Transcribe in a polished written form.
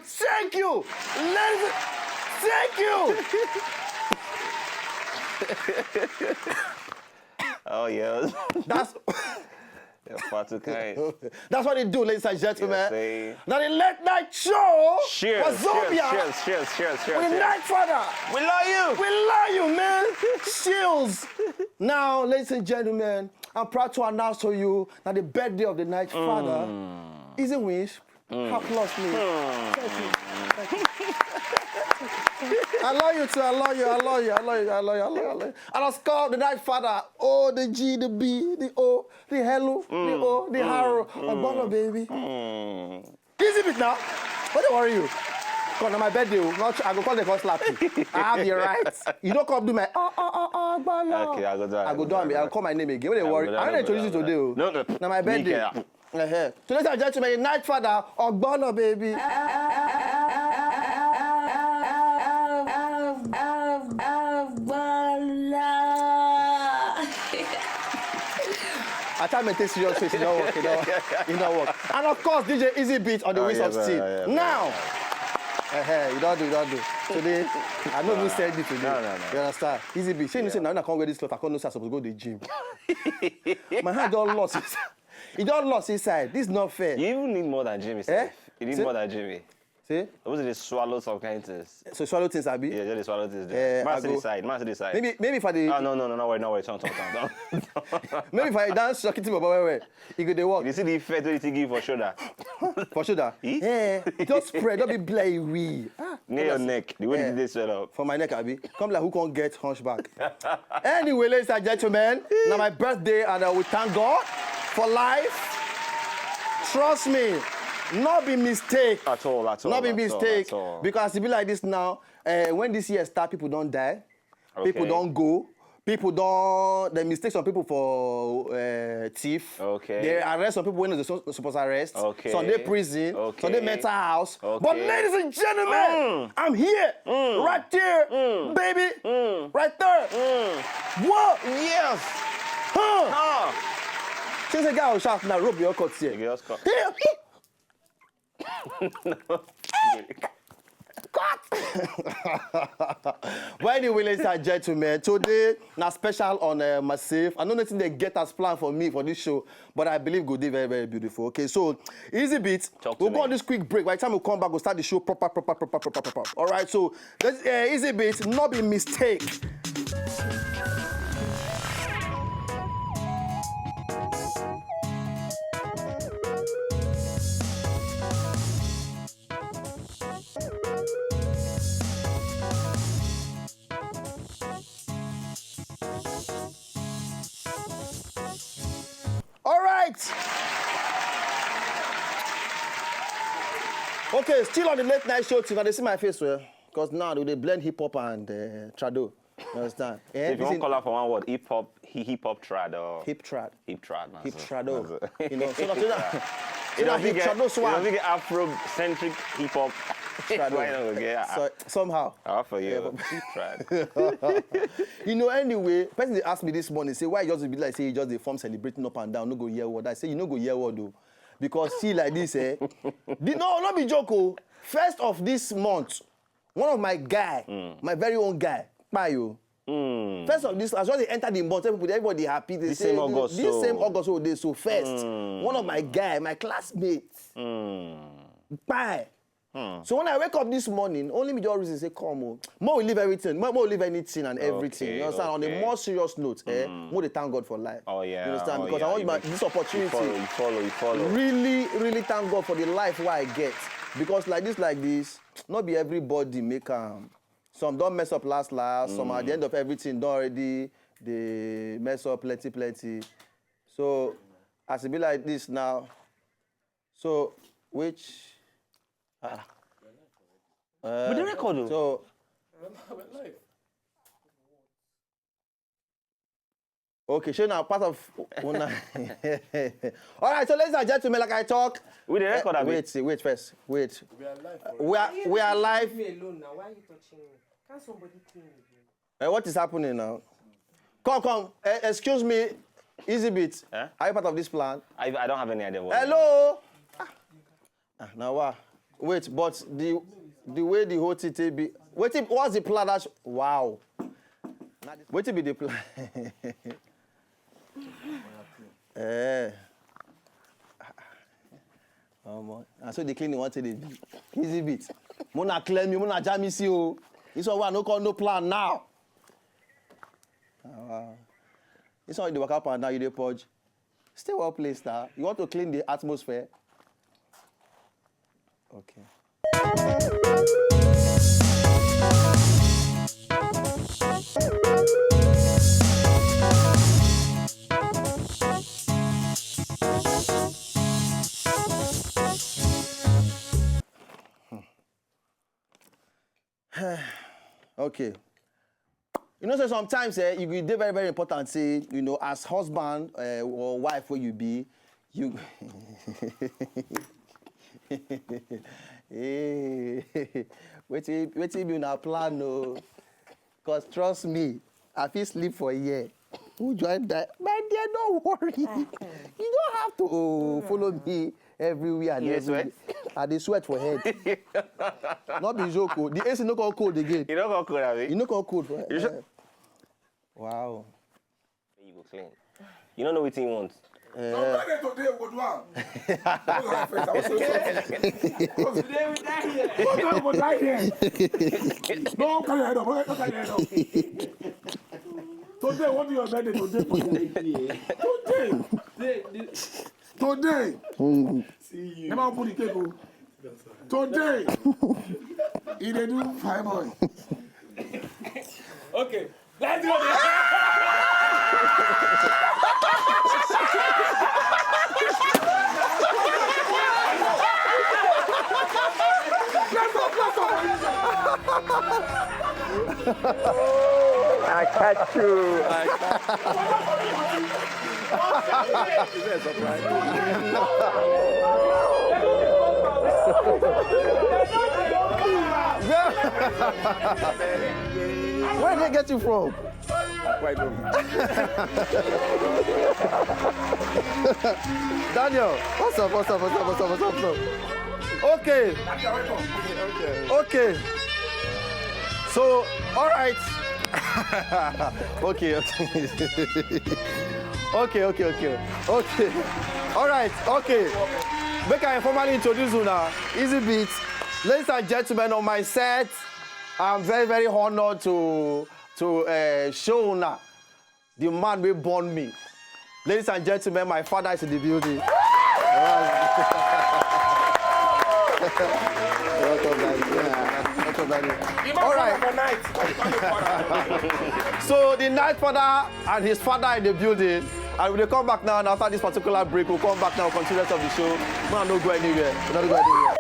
Thank you, ladies. Thank you. Oh yeah. That's You're far too kind. that's what they do, ladies and gentlemen. Yes, now the late night show. Cheers, Wazobia. cheers. With Night Father. We love you. We love you, man. Shields. Now, ladies and gentlemen, I'm proud to announce to you that the birthday of the Night Father is a wish. Applause, please. Thank you. I love you too. I love you. And of course, the Night Father. O, the G, the B, the O, the hello, the O, the harrow. Bono, baby. Easy bit now. What do worry you? Because on my birthday, I go call the first slap you. I have the right. You don't come do my Bono. Okay, I go down. I go down. I'll call my name again. What do you worry? I'm going to introduce you today. No. Now my birthday. So ladies and gentlemen, the Night Father, Ogbono, baby. I try to maintain serious face, it don't work. And of course, DJ Easy Beat on the wheels of steel. Now, you don't do. Today, I don't even said it today. No. You understand? Easy Beat. You say, now I can't wear this clothes, I can't know I'm supposed to go to the gym. My hand don't lost inside. It don't lost inside. This is not fair. You even need more than Jimmy, Steph. You need more than Jimmy. See? Those are the swallow some kind of things. So swallow things, Abi? Yeah, just the swallow things. Man to the side. Maybe for the... No worry. Turn. Maybe if I dance, shock it to my boy, you could walk. You see the effect that you give for shoulder? For shoulder? Yeah. It don't spread, don't be blurry. Near your neck, the way you did this swell up. For my neck, Abi. Come like who can't get hunchback. Anyway, ladies and gentlemen, now my birthday, and we thank God for life. Trust me, not be mistake. At all. Not be mistake. Because it be like this now. When this year start, people don't die. Okay. People don't go. People don't. They mistake some people for thief. Okay. They arrest some people when they're supposed to arrest. Okay. Some they prison. Okay. Some they mental house. Okay. But ladies and gentlemen, I'm here, right there, baby, right there. What? Yes. Since a guy was shouting, now rope your cuts here. Your cut. Well, anyway, ladies and gentlemen, today now special on Massive. I know nothing they get as planned for me for this show, but I believe go very, very beautiful. Okay, so Easy Beat. We'll go on this quick break. By the time we come back, we'll start the show proper. All right, so Easy Beat, not be mistake. Okay, still on the late night show team. Now they see my face, well, because now they blend hip hop and trado. You understand? So if you want to call out for one word, hip hop trad or hip trad. Hip trad, man. Hip trado. You know, so that hip trado swag. You know, Afro-centric hip hop. So, somehow. For you. Hip trad. You know, anyway, person they asked me this morning, say why you just be like say you just the form celebrating up and down, no go hear word. I say you no go hear word though. Because see like this, no, not be joke. First of this month, one of my guy, my very own guy, Payo. First of this, as well as they enter the month, everybody happy. They say same August. This same August, so they so first. One of my guy, my classmates, bye. So when I wake up this morning, only me just reason say, come on. More will leave everything. More will leave anything and everything. Okay, you understand? On a more serious note, more they thank God for life. Oh, yeah. You understand? Because I want this opportunity. You follow. Really thank God for the life where I get. Because like this, not be everybody make Some don't mess up last. Some at the end of everything don't already they mess up plenty. So as it be like this now. So which with the record so okay, so now part of all right, so ladies and gentlemen, like I talk. With the record, wait first. Wait. We are live. Leave me alone now. Why are you touching me? Can't somebody clean me? What is happening now? Come. Excuse me, Easy Bit. Huh? Are you part of this plan? I don't have any idea what. Hello. Now what? Wait, but the way the whole thing be. What's the plan? Wow. Wait till be the plan. So the cleaning wanted it. Easy Bit. Mona claim you, Mona jam see you. This one no call no plan now. This one you work up and now you dey purge. Stay well placed now. You want to clean the atmosphere? Okay. Okay. You know, so sometimes you be very, very important. Say, you know, as husband or wife, where you be, you. Wait till you na plan, no. Cause trust me, I feel sleep for a year. Who join that? My dear, don't worry. You don't have to follow me everywhere and everywhere. I dey sweat for head. Not be joke. The AC no go cold again. You don't go cold, have You no go cold. For head. Wow. You go clean. You don't know what you want. Today we do one. Today we die here. No, carry head up. Don't carry head up. Today, what do you have today? Today. See you. Never put the table. Today. He dey do 5 months. Okay. Let's go. I catch you. Is that a surprise? Where did they get you from? Quite Daniel, what's up? Okay. So, all right. Okay. All right. Okay. Make I formally introduce you now. Easy Beat. Ladies and gentlemen, on my set, I'm very, very honored to show now the man who born me. Ladies and gentlemen, my father is in the building. Welcome, Daddy. All right. So the night father and his father in the building, and we'll come back now. And after this particular break, we'll come back now and continue the rest of the show. We're not go anywhere.